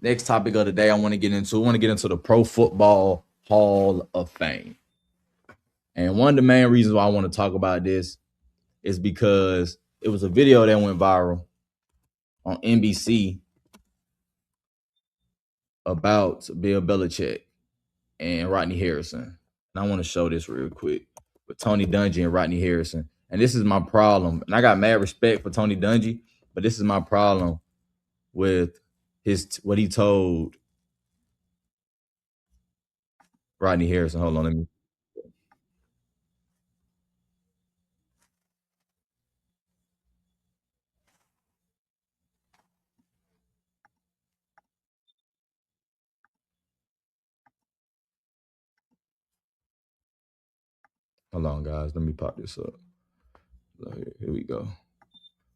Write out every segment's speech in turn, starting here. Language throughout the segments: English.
Next topic of the day I want to get into the Pro Football Hall of Fame. And one of the main reasons why I want to talk about this is because it was a video that went viral on NBC about Bill Belichick and Rodney Harrison. And I want to show this real quick with Tony Dungy and Rodney Harrison. And this is my problem. And I got mad respect for Tony Dungy, but this is my problem with what he told Rodney Harrison. Hold on, hold on, guys. Let me pop this up. Here we go.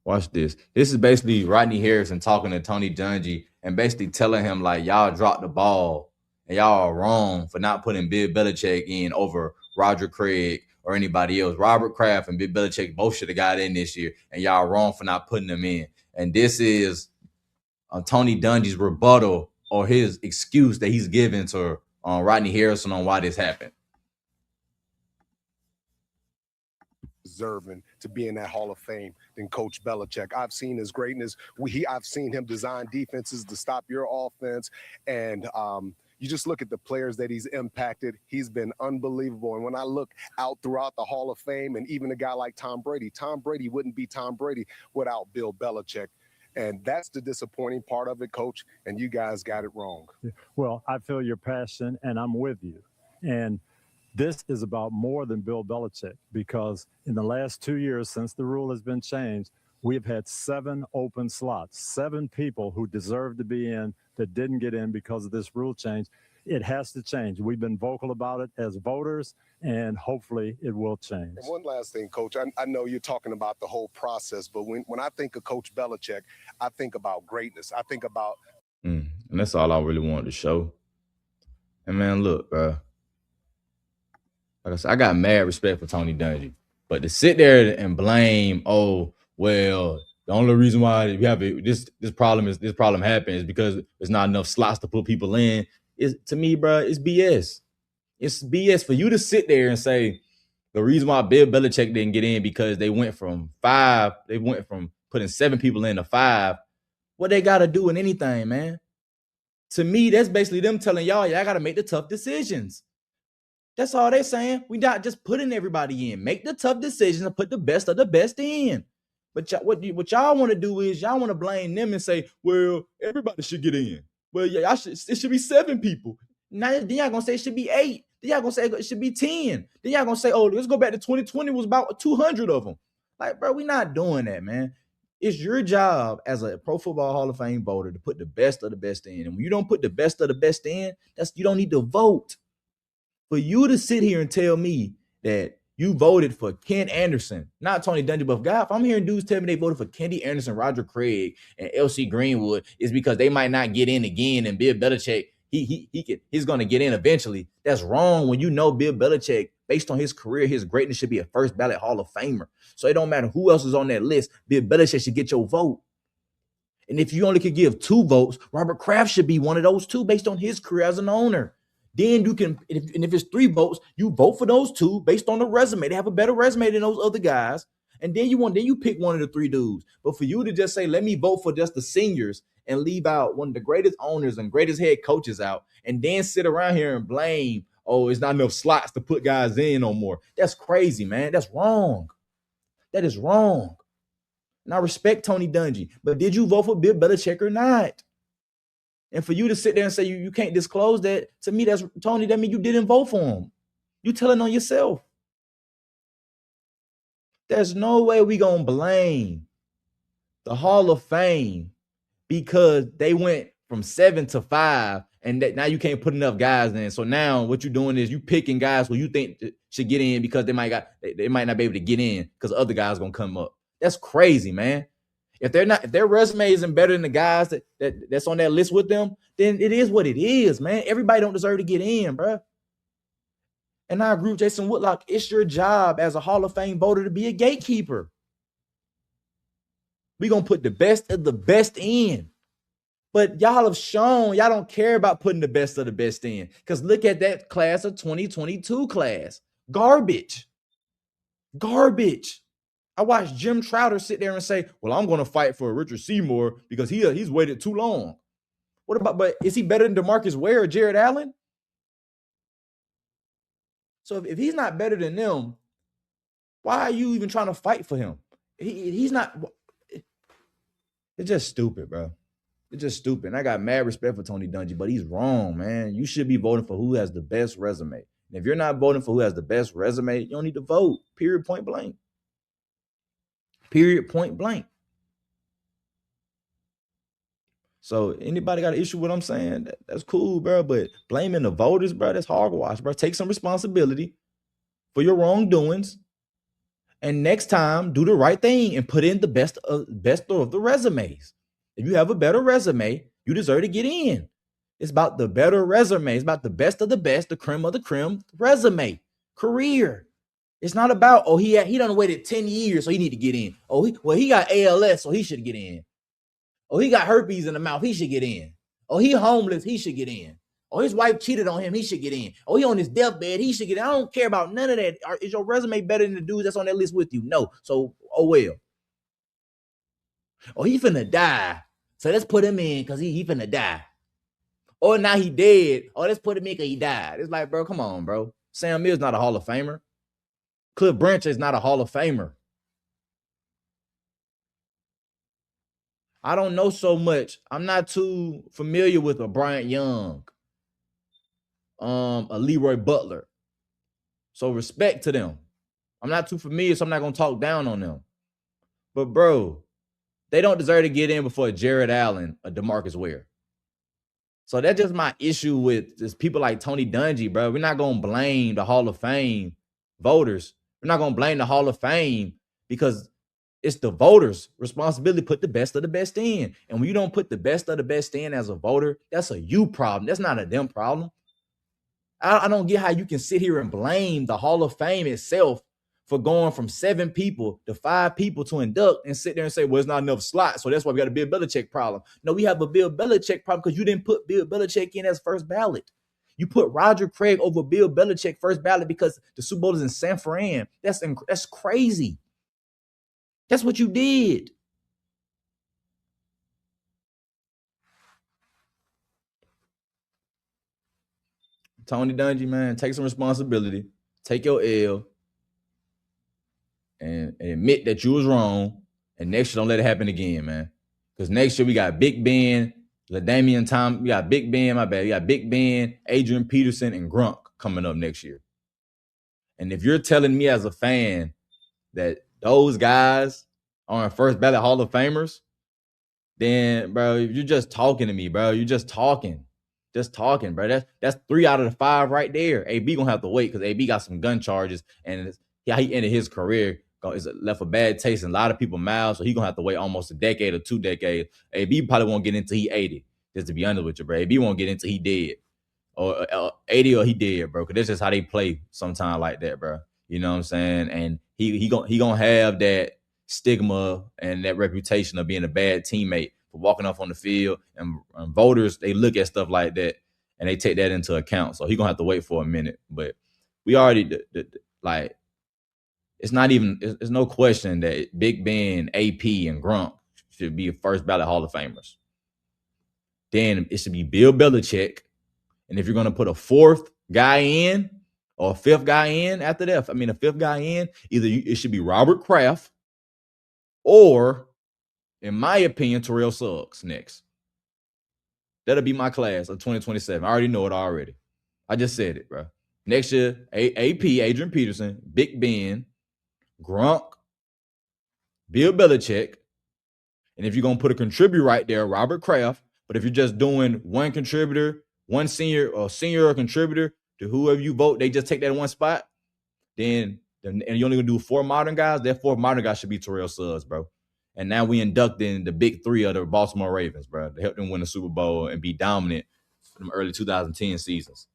Watch this. This is basically Rodney Harrison talking to Tony Dungy and basically telling him like y'all dropped the ball and y'all are wrong for not putting Bill Belichick in over Roger Craig or anybody else. Robert Kraft and Bill Belichick both should have got in this year, and y'all wrong for not putting them in. And this is Tony Dungy's rebuttal or his excuse that he's given to Rodney Harrison on why this happened. Deserving to be in that Hall of Fame than Coach Belichick. I've seen his greatness. I've seen him design defenses to stop your offense, and you just look at the players that he's impacted. He's been unbelievable. And when I look out throughout the Hall of Fame, and even a guy like Tom Brady wouldn't be Tom Brady without Bill Belichick. And that's the disappointing part of it, Coach. And you guys got it wrong. Well, I feel your passion, and I'm with you. And this is about more than Bill Belichick, because in the last 2 years since the rule has been changed, we've had 7 open slots, 7 people who deserve to be in that didn't get in because of this rule change. It has to change. We've been vocal about it as voters, and hopefully it will change. And one last thing, Coach. I know you're talking about the whole process, but when I think of Coach Belichick, I think about greatness. I think about... And that's all I really wanted to show. And man, look, bro. Like I said, I got mad respect for Tony Dungy, but to sit there and blame, oh well, the only reason why we have this problem happened is because there's not enough slots to put people in. Is, to me, bro, it's BS. It's BS for you to sit there and say the reason why Bill Belichick didn't get in because they went from putting 7 people in to 5. What they got to do in anything, man? To me, that's basically them telling y'all got to make the tough decisions. That's all they're saying. We not just putting everybody in. Make the tough decisions and put the best of the best in. But what y'all want to do is y'all want to blame them and say, well, everybody should get in. Well, yeah, it should be 7 people. Now then y'all gonna say it should be 8. Then y'all gonna say it should be 10. Then y'all gonna say, oh, let's go back to 2020 was about 200 of them. Like, bro, we not doing that, man. It's your job as a Pro Football Hall of Fame voter to put the best of the best in. And when you don't put the best of the best in, you don't need to vote. For you to sit here and tell me that you voted for Ken Anderson, not Tony Dungy, but God, if I'm hearing dudes tell me they voted for Kenny Anderson, Roger Craig, and LC Greenwood, is because they might not get in again, and Bill Belichick, he's going to get in eventually. That's wrong when you know Bill Belichick, based on his career, his greatness, should be a first ballot Hall of Famer. So it don't matter who else is on that list. Bill Belichick should get your vote. And if you only could give 2 votes, Robert Kraft should be one of those 2 based on his career as an owner. Then you can, if it's 3 votes, you vote for those 2 based on the resume. They have a better resume than those other guys. And then you pick one of the 3 dudes. But for you to just say, let me vote for just the seniors and leave out one of the greatest owners and greatest head coaches out, and then sit around here and blame, oh, it's not enough slots to put guys in no more. That's crazy, man. That's wrong. That is wrong. And I respect Tony Dungy, but did you vote for Bill Belichick or not? And for you to sit there and say you can't disclose that, to me, that's Tony, that means you didn't vote for him. You telling on yourself. There's no way we gonna blame the Hall of Fame because they went from 7 to 5, and that now you can't put enough guys in. So now what you're doing is you picking guys who you think should get in because they might not be able to get in because other guys gonna come up. That's crazy, man. If their resume isn't better than the guys that's on that list with them, then it is what it is, man. Everybody don't deserve to get in, bro. And I agree with Jason Whitlock. It's your job as a Hall of Fame voter to be a gatekeeper. We're going to put the best of the best in. But y'all have shown y'all don't care about putting the best of the best in. Because look at that class of 2022 class. Garbage. I watched Jim Trouter sit there and say, well, I'm going to fight for Richard Seymour because he's waited too long. But is he better than DeMarcus Ware or Jared Allen? So if he's not better than them, why are you even trying to fight for him? He's not. It's just stupid, bro. It's just stupid. And I got mad respect for Tony Dungy, but he's wrong, man. You should be voting for who has the best resume. And if you're not voting for who has the best resume, you don't need to vote. Period, point blank. Period, point blank. So anybody got an issue with what I'm saying? That's cool, bro. But blaming the voters, bro, that's hogwash, bro. Take some responsibility for your wrongdoings. And next time, do the right thing and put in the best of the resumes. If you have a better resume, you deserve to get in. It's about the better resume. It's about the best of the creme of the creme resume, career. It's not about, oh, he done waited 10 years, so he need to get in. Oh, he got ALS, so he should get in. Oh, he got herpes in the mouth, he should get in. Oh, he homeless, he should get in. Oh, his wife cheated on him, he should get in. Oh, he on his deathbed, he should get in. I don't care about none of that. Is your resume better than the dude that's on that list with you? No. So, oh well. Oh, he finna die. So let's put him in because he finna die. Oh, now he dead. Oh, let's put him in because he died. It's like, bro, come on, bro. Sam Mills not a Hall of Famer. Cliff Branch is not a Hall of Famer. I don't know so much. I'm not too familiar with a Bryant Young, a Leroy Butler. So respect to them. I'm not too familiar, so I'm not going to talk down on them. But, bro, they don't deserve to get in before Jared Allen or DeMarcus Ware. So that's just my issue with just people like Tony Dungy, bro. We're not going to blame the Hall of Fame voters. We're not going to blame the Hall of Fame because it's the voters' responsibility to put the best of the best in. And when you don't put the best of the best in as a voter, that's a you problem. That's not a them problem. I don't get how you can sit here and blame the Hall of Fame itself for going from 7 people to 5 people to induct and sit there and say, well, it's not enough slots, so that's why we got a Bill Belichick problem. No, we have a Bill Belichick problem because you didn't put Bill Belichick in as first ballot. You put Roger Craig over Bill Belichick first ballot because the Super Bowl is in San Fran. That's crazy. That's what you did. Tony Dungy, man, take some responsibility. Take your L and admit that you was wrong. And next year, don't let it happen again, man. Because next year, we got Big Ben, LaDainian Tom. We got Big Ben, my bad. We got Big Ben, Adrian Peterson, and Grunk coming up next year. And if you're telling me as a fan that those guys are first ballot Hall of Famers, then, bro, you're just talking to me, bro. You're just talking. Just talking, bro. That's 3 out of the 5 right there. AB gonna have to wait because AB got some gun charges, and he ended his career. It's left a bad taste in a lot of people's mouths, so he gonna have to wait almost a decade or 2 decades. AB probably won't get into he 80. Just to be honest with you, bro. AB won't get into he dead or 80 or he dead, bro. Because that's just how they play sometime like that, bro. You know what I'm saying? And he gonna have that stigma and that reputation of being a bad teammate for walking off on the field, and voters, they look at stuff like that and they take that into account. So he's gonna have to wait for a minute. But we already like, it's not even, there's no question that Big Ben, AP, and Grunk should be first ballot Hall of Famers. Then it should be Bill Belichick. And if you're gonna put a 4th guy in or a 5th guy in after that, a 5th guy in, it should be Robert Kraft or, in my opinion, Terrell Suggs next. That'll be my class of 2027. I already know it already. I just said it, bro. Next year, AP, Adrian Peterson, Big Ben, Grunk, Bill Belichick. And if you're going to put a contributor right there, Robert Kraft. But if you're just doing one contributor, one senior or contributor to whoever you vote, they just take that one spot, then and you're only going to do 4 modern guys, that 4 modern guys should be Terrell Suggs, bro. And now we inducting the big 3 of the Baltimore Ravens, bro, to help them win the Super Bowl and be dominant from early 2010 seasons.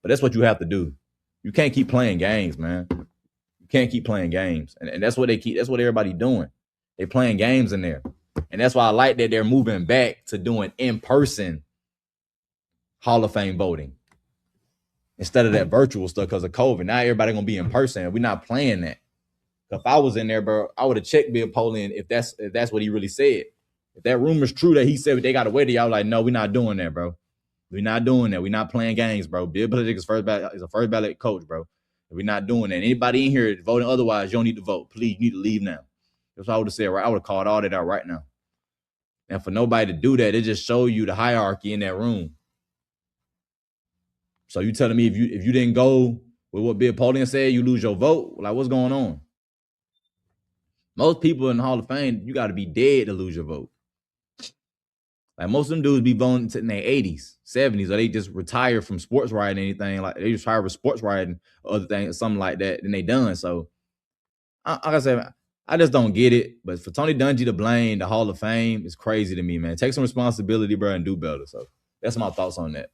But that's what you have to do. You can't keep playing games, man. You can't keep playing games. And that's what that's what everybody doing. They playing games in there. And that's why I like that they're moving back to doing in-person Hall of Fame voting instead of that virtual stuff because of COVID. Now everybody gonna be in person. We're not playing that. If I was in there, bro, I would have checked Bill Polian if that's what he really said. If that rumor's true that he said they got to wait, y'all like, no, we're not doing that, bro. We're not doing that. We're not playing games, bro. Bill Belichick is a first ballot coach, bro. We're not doing that. Anybody in here voting otherwise, you don't need to vote. Please, you need to leave now. That's what I would have said, right? I would have called all that out right now. And for nobody to do that, it just show you the hierarchy in that room. So you telling me if you didn't go with what Bill Polian said, you lose your vote? Like, what's going on? Most people in the Hall of Fame, you got to be dead to lose your vote. Like most of them dudes be voting in their 80s, 70s, or they just retire from sports writing, anything like they just retire with sports writing or other things, something like that, then they done. So, like I said, I just don't get it. But for Tony Dungy to blame the Hall of Fame is crazy to me, man. Take some responsibility, bro, and do better. So that's my thoughts on that.